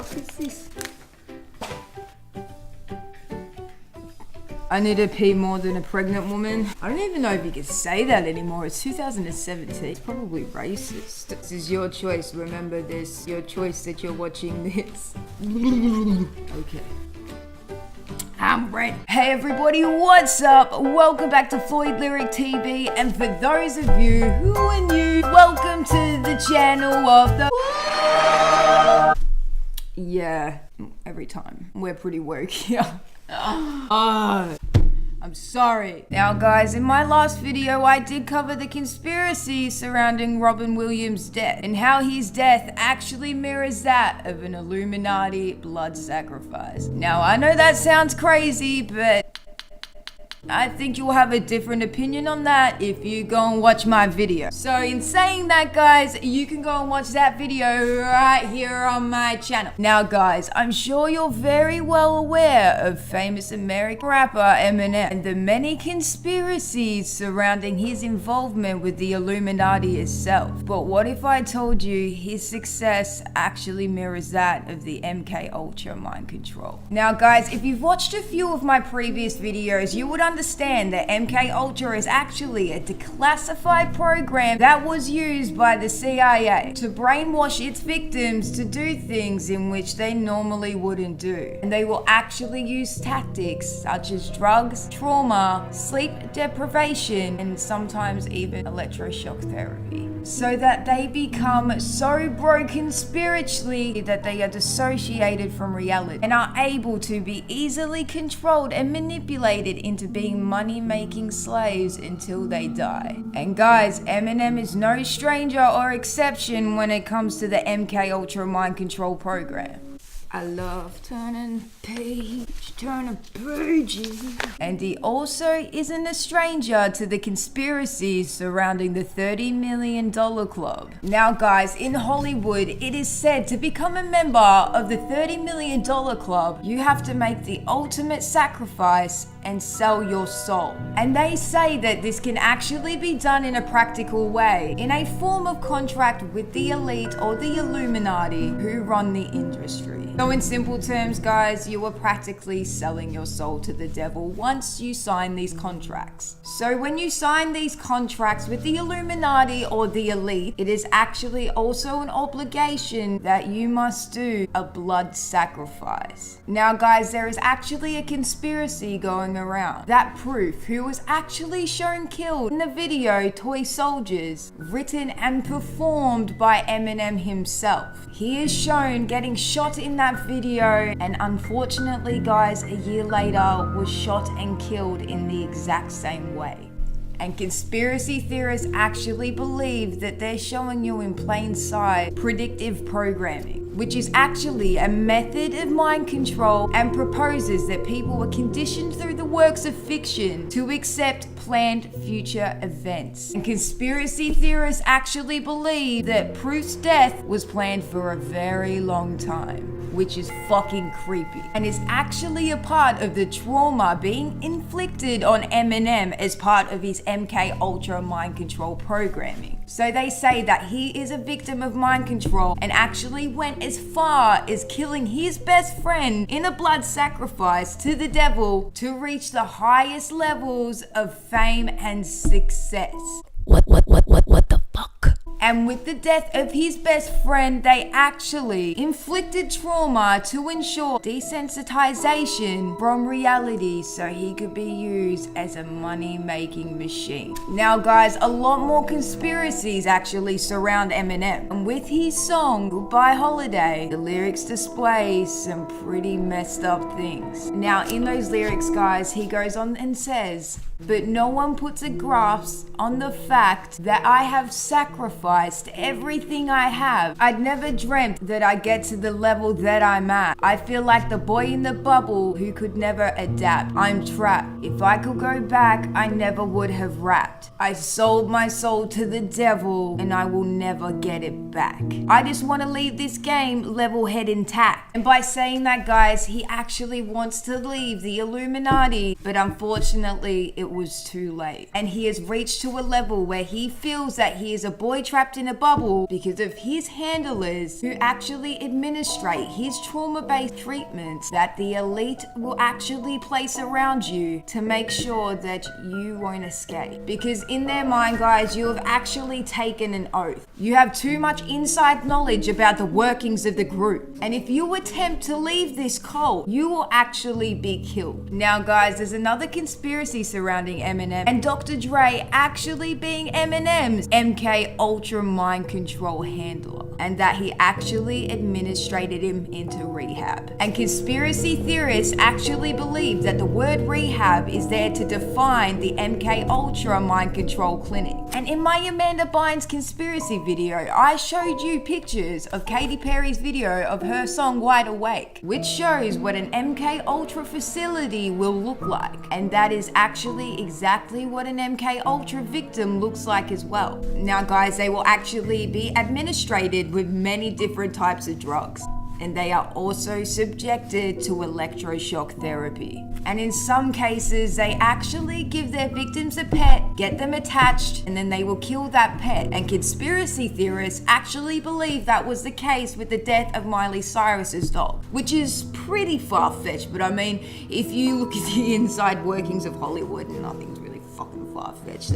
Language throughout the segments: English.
fuck is this? I need to pee more than a pregnant woman. I don't even know if you can say that anymore. It's 2017. It's probably racist. This is your choice. Remember this. Your choice that you're watching this. Okay. I'm ready. Hey everybody, what's up? Welcome back to Floydd Lyricc TV. And for those of you who are new, welcome to the channel of the... Yeah, every time. We're pretty woke here. I'm sorry. Now guys, in my last video I did cover the conspiracy surrounding Robin Williams' death and how his death actually mirrors that of an Illuminati blood sacrifice. Now I know that sounds crazy, but I think you'll have a different opinion on that if you go and watch my video. So in saying that guys, you can go and watch that video right here on my channel. Now guys, I'm sure you're very well aware of famous American rapper Eminem and the many conspiracies surrounding his involvement with the Illuminati itself. But what if I told you his success actually mirrors that of the MK Ultra mind control? Now guys, if you've watched a few of my previous videos, you would understand that MK Ultra is actually a declassified program that was used by the CIA to brainwash its victims to do things in which they normally wouldn't do. And they will actually use tactics such as drugs, trauma, sleep deprivation, and sometimes even electroshock therapy, so that they become so broken spiritually that they are dissociated from reality and are able to be easily controlled and manipulated into being money-making slaves until they die. And guys, Eminem is no stranger or exception when it comes to the MK Ultra mind control program. I love turning pages. And he also isn't a stranger to the conspiracies surrounding the $30 million club. Now guys, in Hollywood, it is said to become a member of the $30 million club, you have to make the ultimate sacrifice and sell your soul. And they say that this can actually be done in a practical way, in a form of contract with the elite or the Illuminati who run the industry. So in simple terms guys, you are practically selling your soul to the devil once you sign these contracts. So when you sign these contracts with the Illuminati or the elite, it is actually also an obligation that you must do a blood sacrifice. Now guys, there is actually a conspiracy going around that proof who was actually shown killed in the video Toy Soldiers, written and performed by Eminem himself. He is shown getting shot in that video, and unfortunately guys, a year later was shot and killed in the exact same way. And conspiracy theorists actually believe that they're showing you in plain sight predictive programming, which is actually a method of mind control and proposes that people are conditioned through the works of fiction to accept planned future events. And conspiracy theorists actually believe that Proof's death was planned for a very long time, which is fucking creepy, and is actually a part of the trauma being inflicted on Eminem as part of his MK Ultra mind control programming. So they say that he is a victim of mind control and actually went as far as killing his best friend in a blood sacrifice to the devil to reach the highest levels of fame and success. What the fuck? And with the death of his best friend, they actually inflicted trauma to ensure desensitization from reality so he could be used as a money-making machine. Now guys, a lot more conspiracies actually surround Eminem. And with his song, Goodbye Holiday, the lyrics display some pretty messed up things. Now in those lyrics guys, he goes on and says, "But no one puts a grasp on the fact that I have sacrificed everything I have. I'd never dreamt that I'd get to the level that I'm at. I feel like the boy in the bubble who could never adapt. I'm trapped. If I could go back, I never would have rapped. I sold my soul to the devil and I will never get it back. I just want to leave this game level head intact." And by saying that guys, he actually wants to leave the Illuminati, but unfortunately it was too late. And he has reached to a level where he feels that he is a boy trapped trapped in a bubble because of his handlers who actually administrate his trauma-based treatments that the elite will actually place around you to make sure that you won't escape. Because in their mind, guys, you have actually taken an oath. You have too much inside knowledge about the workings of the group. And if you attempt to leave this cult, you will actually be killed. Now, guys, there's another conspiracy surrounding Eminem and Dr. Dre actually being Eminem's MK Ultra mind control handler, and that he actually administrated him into rehab. And conspiracy theorists actually believe that the word rehab is there to define the MK Ultra mind control clinic. And in my Amanda Bynes conspiracy video, I showed you pictures of Katy Perry's video of her song Wide Awake, which shows what an MK Ultra facility will look like. And that is actually exactly what an MK Ultra victim looks like as well. Now, guys, they will actually be administrated with many different types of drugs, and they are also subjected to electroshock therapy. And in some cases, they actually give their victims a pet, get them attached, and then they will kill that pet. And conspiracy theorists actually believe that was the case with the death of Miley Cyrus's dog, which is pretty far-fetched, but I mean, if you look at the inside workings of Hollywood, nothing's really fucking far-fetched.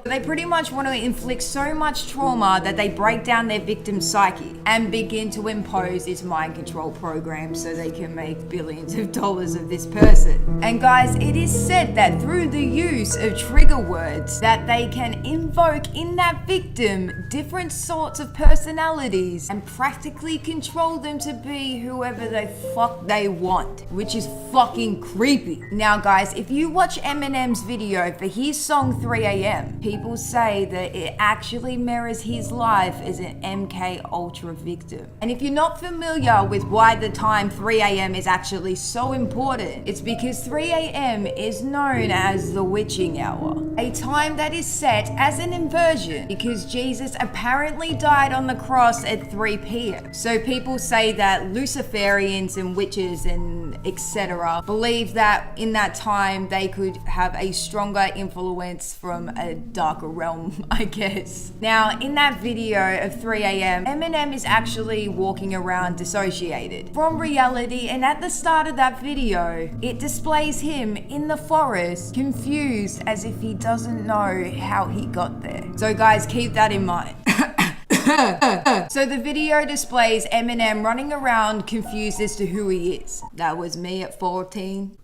They pretty much want to inflict so much trauma that they break down their victim's psyche and begin to impose this mind control program so they can make billions of dollars of this person. And guys, it is said that through the use of trigger words that they can invoke in that victim different sorts of personalities and practically control them to be whoever the fuck they want, which is fucking creepy. Now, guys, if you watch Eminem's video for his song 3 AM, people say that it actually mirrors his life as an MK Ultra victim. And if you're not familiar with why the time 3 AM is actually so important, it's because 3 AM is known as the witching hour, a time that is set as an inversion because Jesus apparently died on the cross at 3 PM. So people say that Luciferians and witches and etc. believe that in that time they could have a stronger influence from a darker realm, I guess. Now, in that video of 3 AM, Eminem is actually walking around dissociated from reality, and at the start of that video, it displays him in the forest, confused as if he doesn't know how he got there. So guys, keep that in mind. So the video displays Eminem running around confused as to who he is. That was me at 14.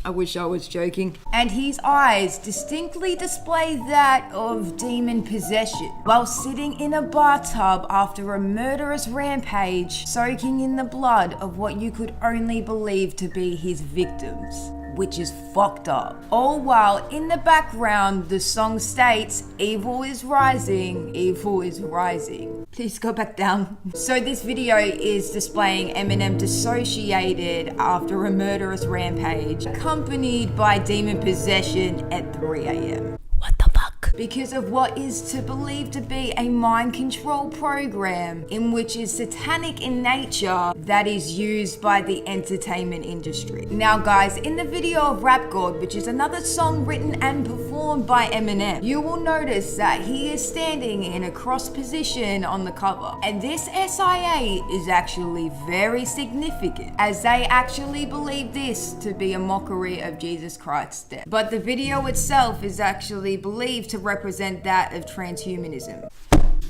I wish I was joking. And his eyes distinctly display that of demon possession while sitting in a bathtub after a murderous rampage, soaking in the blood of what you could only believe to be his victims, which is fucked up. All while in the background, the song states, "Evil is rising, evil is rising." Please go back down. So this video is displaying Eminem dissociated after a murderous rampage, accompanied by demon possession at 3 AM. What the fuck? Because of what is to believe to be a mind control program in which is satanic in nature that is used by the entertainment industry. Now guys, in the video of Rap God, which is another song written and performed by Eminem, you will notice that he is standing in a cross position on the cover. And this SIA is actually very significant as they actually believe this to be a mockery of Jesus Christ's death. But the video itself is actually believed to represent that of transhumanism.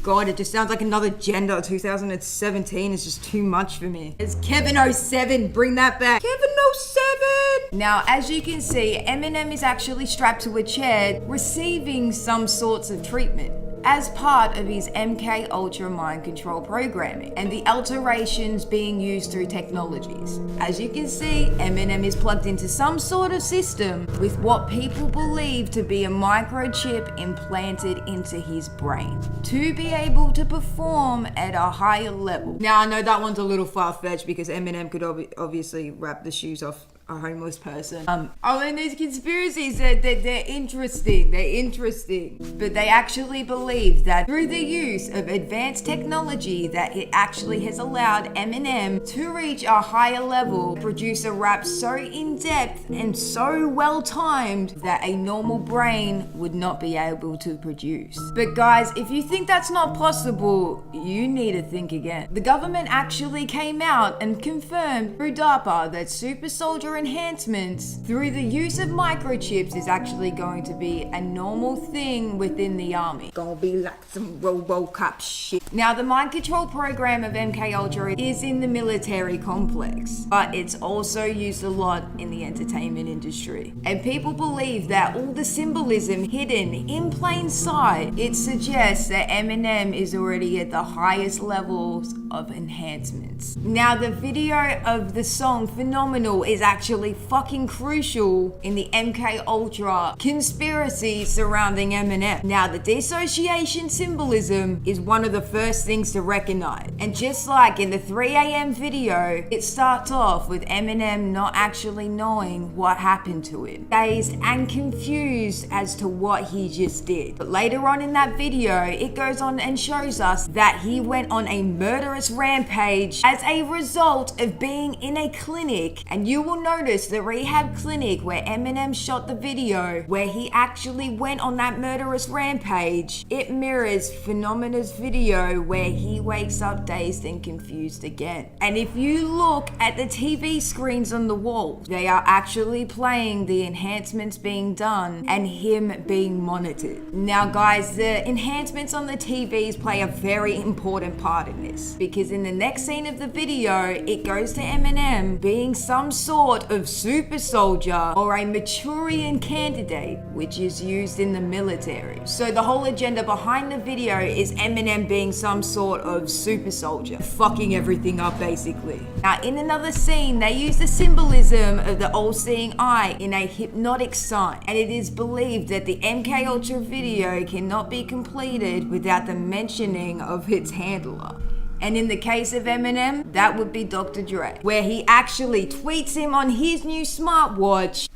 God, it just sounds like another gender. 2017 is just too much for me. It's Kevin 07, bring that back. Kevin 07! Now, as you can see, Eminem is actually strapped to a chair, receiving some sorts of treatment as part of his MK Ultra mind control programming and the alterations being used through technologies. As you can see, Eminem is plugged into some sort of system with what people believe to be a microchip implanted into his brain to be able to perform at a higher level. Now, I know that one's a little far-fetched because Eminem could obviously rap the shoes off a homeless person. I mean, these conspiracies, they're interesting. They're interesting. But they actually believe that through the use of advanced technology, that it actually has allowed Eminem to reach a higher level, produce a rap so in-depth and so well-timed that a normal brain would not be able to produce. But guys, if you think that's not possible, you need to think again. The government actually came out and confirmed through DARPA that super soldier enhancements through the use of microchips is actually going to be a normal thing within the army. Gonna be like some RoboCop shit. Now, the mind control program of MK Ultra is in the military complex, but it's also used a lot in the entertainment industry. And people believe that all the symbolism hidden in plain sight, it suggests that Eminem is already at the highest levels of enhancements. Now, the video of the song Phenomenal is actually fucking crucial in the MK Ultra conspiracy surrounding Eminem. Now, the dissociation symbolism is one of the first things to recognize. And just like in the 3 a.m. video, it starts off with Eminem not actually knowing what happened to him, dazed and confused as to what he just did. But later on in that video, it goes on and shows us that he went on a murderous rampage as a result of being in a clinic. And you will notice the rehab clinic where Eminem shot the video, where he actually went on that murderous rampage, it mirrors Phenomena's video where he wakes up dazed and confused again. And if you look at the TV screens on the wall, they are actually playing the enhancements being done and him being monitored. Now guys, the enhancements on the TVs play a very important part in this, because in the next scene of the video, it goes to Eminem being some sort of super soldier or a Manchurian candidate, which is used in the military. So the whole agenda behind the video is Eminem being some sort of super soldier, fucking everything up basically. Now in another scene, they use the symbolism of the all-seeing eye in a hypnotic sign, and it is believed that the MK Ultra video cannot be completed without the mentioning of its handler. And in the case of Eminem, that would be Dr. Dre, where he actually tweets him on his new smartwatch.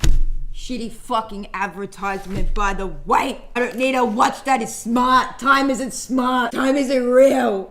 Shitty fucking advertisement, by the way. I don't need a watch that is smart. Time isn't smart. Time isn't real.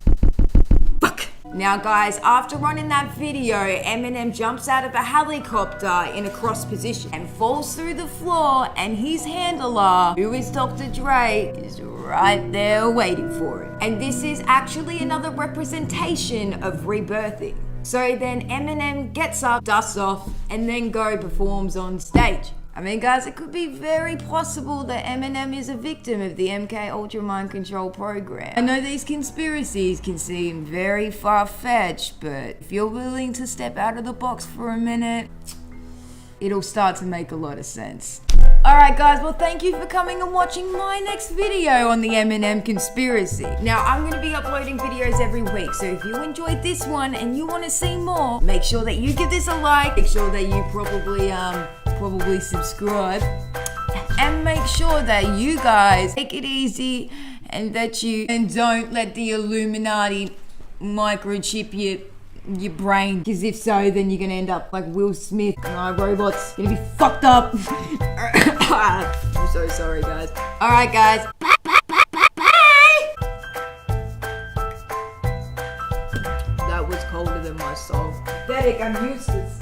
Fuck. Now guys, after running that video, Eminem jumps out of a helicopter in a cross position and falls through the floor, and his handler, who is Dr. Dre, is right there waiting for him. And this is actually another representation of rebirthing. So then Eminem gets up, dusts off, and then performs on stage. I mean, guys, it could be very possible that Eminem is a victim of the MK Ultra mind control program. I know these conspiracies can seem very far-fetched, but if you're willing to step out of the box for a minute, it'll start to make a lot of sense. Alright guys, well thank you for coming and watching my next video on the Eminem Conspiracy. Now I'm going to be uploading videos every week, so if you enjoyed this one and you want to see more, make sure that you give this a like, make sure that you probably subscribe, and make sure that you guys take it easy and don't let the Illuminati microchip your brain, because if so, then you're gonna end up like Will Smith and iRobot's gonna be fucked up. I'm so sorry guys. Alright guys, bye. That was colder than my soul. Pathetic, I'm useless.